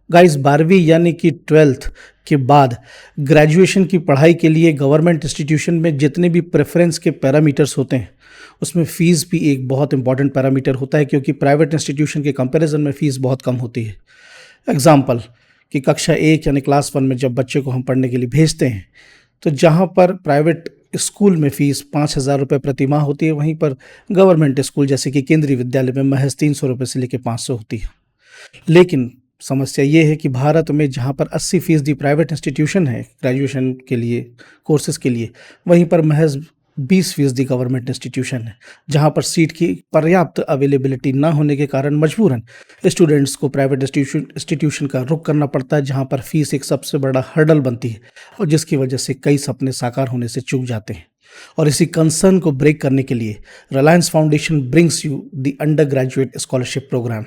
Guys 12वीं यानी कि 12th के बाद ग्रेजुएशन की पढ़ाई के लिए गवर्नमेंट इंस्टीट्यूशन में जितने भी प्रेफरेंस के पैरामीटर्स होते हैं उसमें फ़ीस भी एक बहुत इंपॉर्टेंट पैरामीटर होता है, क्योंकि प्राइवेट इंस्टीट्यूशन के कंपैरिजन में फ़ीस बहुत कम होती है। एग्जाम्पल कि कक्षा 1 यानी क्लास 1 में जब बच्चे को हम पढ़ने के लिए भेजते हैं, तो जहाँ पर प्राइवेट स्कूल में फ़ीस 5,000 रुपये प्रति माह होती है, वहीं पर गवर्नमेंट स्कूल जैसे कि केंद्रीय विद्यालय में महज 300 रुपये से लेकर 500 होती है। लेकिन समस्या ये है कि भारत में जहाँ पर 80% प्राइवेट इंस्टीट्यूशन है ग्रेजुएशन के लिए, कोर्सेज़ के लिए, वहीं पर महज 20% गवर्नमेंट इंस्टीट्यूशन है, जहाँ पर सीट की पर्याप्त अवेलेबिलिटी ना होने के कारण मजबूरन स्टूडेंट्स को प्राइवेट इंस्टीट्यूशन का रुख करना पड़ता है, जहाँ पर फीस एक सबसे बड़ा हर्डल बनती है और जिसकी वजह से कई सपने साकार होने से चूक जाते हैं। और इसी कंसर्न को ब्रेक करने के लिए Reliance Foundation brings you the undergraduate scholarship programme.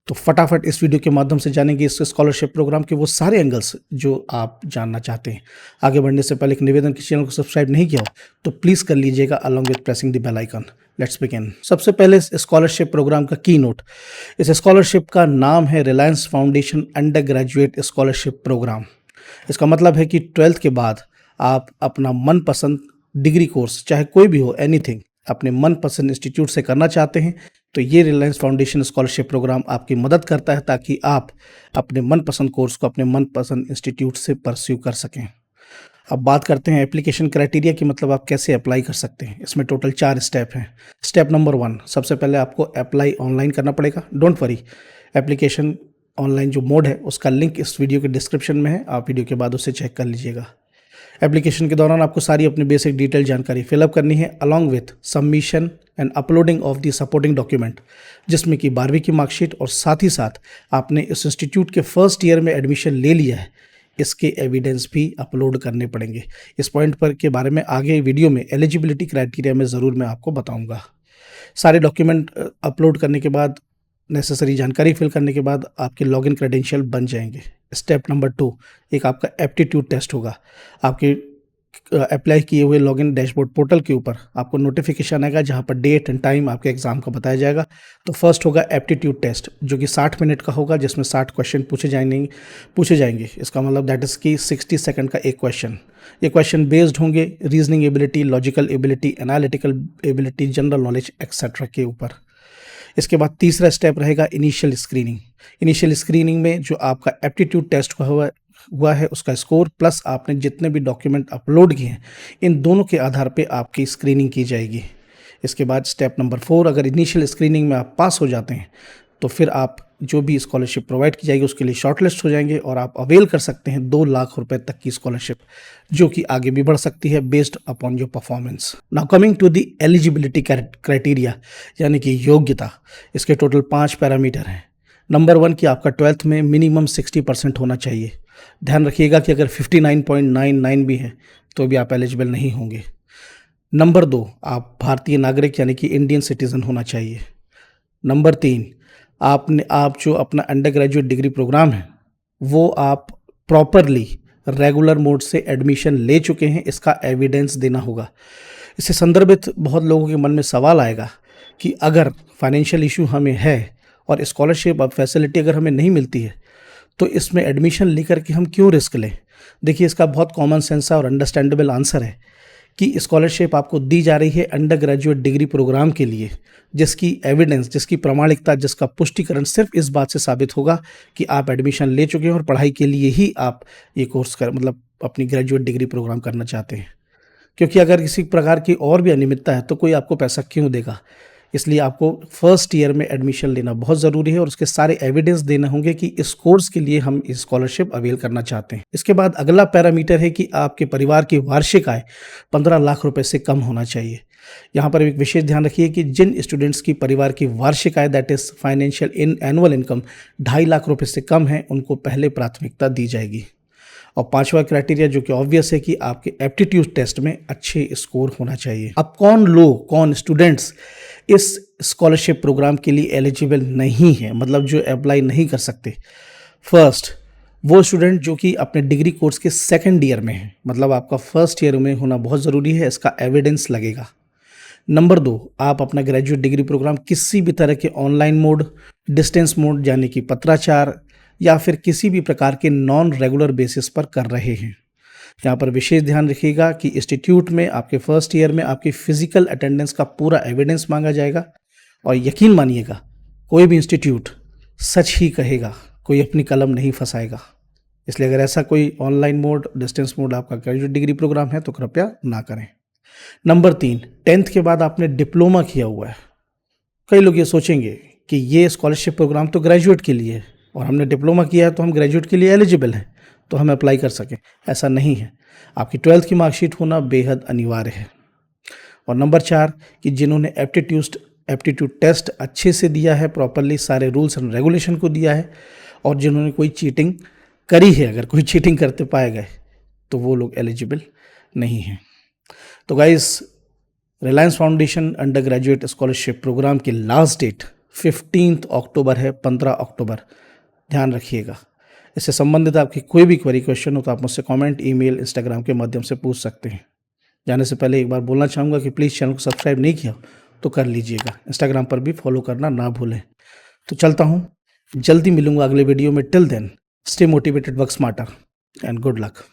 तो फटाफट इस वीडियो के माध्यम से जानेंगे इस स्कॉलरशिप प्रोग्राम के वो सारे एंगल्स जो आप जानना चाहते हैं। आगे बढ़ने से पहले एक निवेदन, कि चैनल को सब्सक्राइब नहीं किया हो तो प्लीज़ कर लीजिएगा along with pressing the bell icon. Let's begin. सबसे पहले इस स्कॉलरशिप प्रोग्राम का की नोट। इस स्कॉलरशिप का नाम है Reliance Foundation undergraduate scholarship programme. इसका मतलब है कि 12th के बाद आप अपना मनपसंद डिग्री कोर्स, चाहे कोई भी हो, एनीथिंग, अपने मनपसंद इंस्टीट्यूट से करना चाहते हैं तो ये रिलायंस फाउंडेशन स्कॉलरशिप प्रोग्राम आपकी मदद करता है, ताकि आप अपने मनपसंद कोर्स को अपने मनपसंद इंस्टीट्यूट से परस्यू कर सकें। अब बात करते हैं एप्लीकेशन क्राइटेरिया की, मतलब आप कैसे अप्लाई कर सकते हैं। इसमें टोटल 4 स्टेप हैं। स्टेप नंबर 1, सबसे पहले आपको अप्लाई ऑनलाइन करना पड़ेगा। डोंट वरी, एप्लीकेशन ऑनलाइन जो मोड है उसका लिंक इस वीडियो के डिस्क्रिप्शन में है, आप वीडियो के बाद उसे चेक कर लीजिएगा। एप्लीकेशन के दौरान आपको सारी अपनी बेसिक डिटेल जानकारी फिलअप करनी है along with submission and uploading of the supporting document, जिसमें कि 12वीं की मार्कशीट और साथ ही साथ आपने इस इंस्टीट्यूट के फर्स्ट ईयर में एडमिशन ले लिया है, इसके एविडेंस भी अपलोड करने पड़ेंगे। इस पॉइंट पर के बारे में आगे वीडियो में एलिजिबिलिटी क्राइटेरिया में ज़रूर मैं आपको बताऊंगा। सारे डॉक्यूमेंट अपलोड करने के बाद, नेसेसरी जानकारी फिल करने के बाद आपके लॉगिन क्रेडेंशियल बन जाएंगे। स्टेप नंबर 2, एक आपका एप्टीट्यूड टेस्ट होगा। आपके अप्लाई किए हुए लॉगिन डैशबोर्ड पोर्टल के ऊपर आपको नोटिफिकेशन आएगा, जहां पर डेट एंड टाइम आपके एग्जाम का बताया जाएगा। तो फर्स्ट होगा एप्टीट्यूड टेस्ट, जो कि 60 मिनट का होगा, जिसमें 60 क्वेश्चन पूछे जाएंगे। इसका मतलब दैट इज़ कि 60 सेकंड का एक क्वेश्चन। ये क्वेश्चन बेस्ड होंगे reasoning ability, logical ability, analytical ability, general knowledge etcetera के ऊपर। इसके बाद तीसरा स्टेप रहेगा इनिशियल स्क्रीनिंग। इनिशियल स्क्रीनिंग में जो आपका एप्टीट्यूड टेस्ट हुआ है उसका स्कोर प्लस आपने जितने भी डॉक्यूमेंट अपलोड किए हैं, इन दोनों के आधार पे आपकी स्क्रीनिंग की जाएगी। इसके बाद स्टेप नंबर 4, अगर इनिशियल स्क्रीनिंग में आप पास हो जाते हैं तो फिर आप जो भी स्कॉलरशिप प्रोवाइड की जाएगी उसके लिए शॉर्टलिस्ट हो जाएंगे और आप अवेल कर सकते हैं 2 लाख रुपए तक की स्कॉलरशिप, जो कि आगे भी बढ़ सकती है based upon your performance. Now coming to the eligibility criteria, यानी कि योग्यता। इसके टोटल 5 पैरामीटर हैं। नंबर 1 कि आपका 12th में मिनिमम 60% होना चाहिए। ध्यान रखिएगा कि अगर 59.99 भी है तो भी आप एलिजिबल नहीं होंगे। नंबर 2, आप भारतीय नागरिक यानी कि इंडियन सिटीजन होना चाहिए। नंबर 3, आप जो अपना अंडर ग्रेजुएट डिग्री प्रोग्राम है वो आप प्रॉपरली रेगुलर मोड से एडमिशन ले चुके हैं, इसका एविडेंस देना होगा। इससे संदर्भित बहुत लोगों के मन में सवाल आएगा कि अगर फाइनेंशियल इशू हमें है और स्कॉलरशिप फैसिलिटी अगर हमें नहीं मिलती है तो इसमें एडमिशन लेकर के हम क्यों रिस्क लें। देखिए, इसका बहुत कॉमन सेंस और अंडरस्टैंडेबल आंसर है कि स्कॉलरशिप आपको दी जा रही है अंडर ग्रेजुएट डिग्री प्रोग्राम के लिए, जिसकी एविडेंस, जिसकी प्रामाणिकता, जिसका पुष्टिकरण सिर्फ इस बात से साबित होगा कि आप एडमिशन ले चुके हैं और पढ़ाई के लिए ही आप ये कोर्स मतलब अपनी ग्रेजुएट डिग्री प्रोग्राम करना चाहते हैं। क्योंकि अगर किसी प्रकार की और भी अनियमितता है तो कोई आपको पैसा क्यों देगा। इसलिए आपको फर्स्ट ईयर में एडमिशन लेना बहुत ज़रूरी है और उसके सारे एविडेंस देने होंगे कि इस कोर्स के लिए हम इस स्कॉलरशिप अवेल करना चाहते हैं। इसके बाद अगला पैरामीटर है कि आपके परिवार की वार्षिक आय 15 लाख रुपए से कम होना चाहिए। यहाँ पर एक विशेष ध्यान रखिए कि जिन स्टूडेंट्स की परिवार की वार्षिक आय that is financial annual income 2.5 lakh रुपए से कम है, उनको पहले प्राथमिकता दी जाएगी। और 5वां क्राइटेरिया जो कि ऑब्वियस है कि आपके एप्टीट्यूड टेस्ट में अच्छे स्कोर होना चाहिए। अब कौन स्टूडेंट्स इस स्कॉलरशिप प्रोग्राम के लिए एलिजिबल नहीं है, मतलब जो अप्लाई नहीं कर सकते। फर्स्ट, वो स्टूडेंट जो कि अपने डिग्री कोर्स के सेकेंड ईयर में है, मतलब आपका फर्स्ट ईयर में होना बहुत ज़रूरी है, इसका एविडेंस लगेगा। नंबर 2, आप अपना ग्रेजुएट डिग्री प्रोग्राम किसी भी तरह के ऑनलाइन मोड, डिस्टेंस मोड यानी कि पत्राचार या फिर किसी भी प्रकार के नॉन रेगुलर बेसिस पर कर रहे हैं। यहाँ पर विशेष ध्यान रखिएगा कि इंस्टीट्यूट में आपके फर्स्ट ईयर में आपकी फिजिकल अटेंडेंस का पूरा एविडेंस मांगा जाएगा, और यकीन मानिएगा कोई भी इंस्टीट्यूट सच ही कहेगा, कोई अपनी कलम नहीं फंसाएगा। इसलिए अगर ऐसा कोई ऑनलाइन मोड, डिस्टेंस मोड आपका ग्रेजुएट डिग्री प्रोग्राम है तो कृपया ना करें। नंबर 3, 10th के बाद आपने डिप्लोमा किया हुआ है। कई लोग ये सोचेंगे कि ये स्कॉलरशिप प्रोग्राम तो ग्रेजुएट के लिए है और हमने डिप्लोमा किया है तो हम ग्रेजुएट के लिए एलिजिबल हैं, तो हम अप्लाई कर सकें। ऐसा नहीं है, आपकी 12th की मार्कशीट होना बेहद अनिवार्य है। और नंबर 4 कि जिन्होंने एप्टीट्यूड टेस्ट अच्छे से दिया है, प्रॉपरली सारे रूल्स एंड रेगुलेशन को दिया है, और जिन्होंने कोई चीटिंग करी है, अगर कोई चीटिंग करते पाए गए तो वो लोग एलिजिबल नहीं हैं। तो guys, Reliance Foundation undergraduate scholarship programme की लास्ट डेट 15 अक्टूबर है, 15 अक्टूबर, ध्यान रखिएगा। इससे संबंधित आपकी कोई भी क्वेरी क्वेश्चन हो तो आप मुझसे कमेंट, ईमेल, इंस्टाग्राम के माध्यम से पूछ सकते हैं। जाने से पहले एक बार बोलना चाहूँगा कि प्लीज़ चैनल को सब्सक्राइब नहीं किया तो कर लीजिएगा, इंस्टाग्राम पर भी फॉलो करना ना भूलें। तो चलता हूँ, जल्दी मिलूंगा अगले वीडियो में। Till then stay motivated, work smarter and good luck.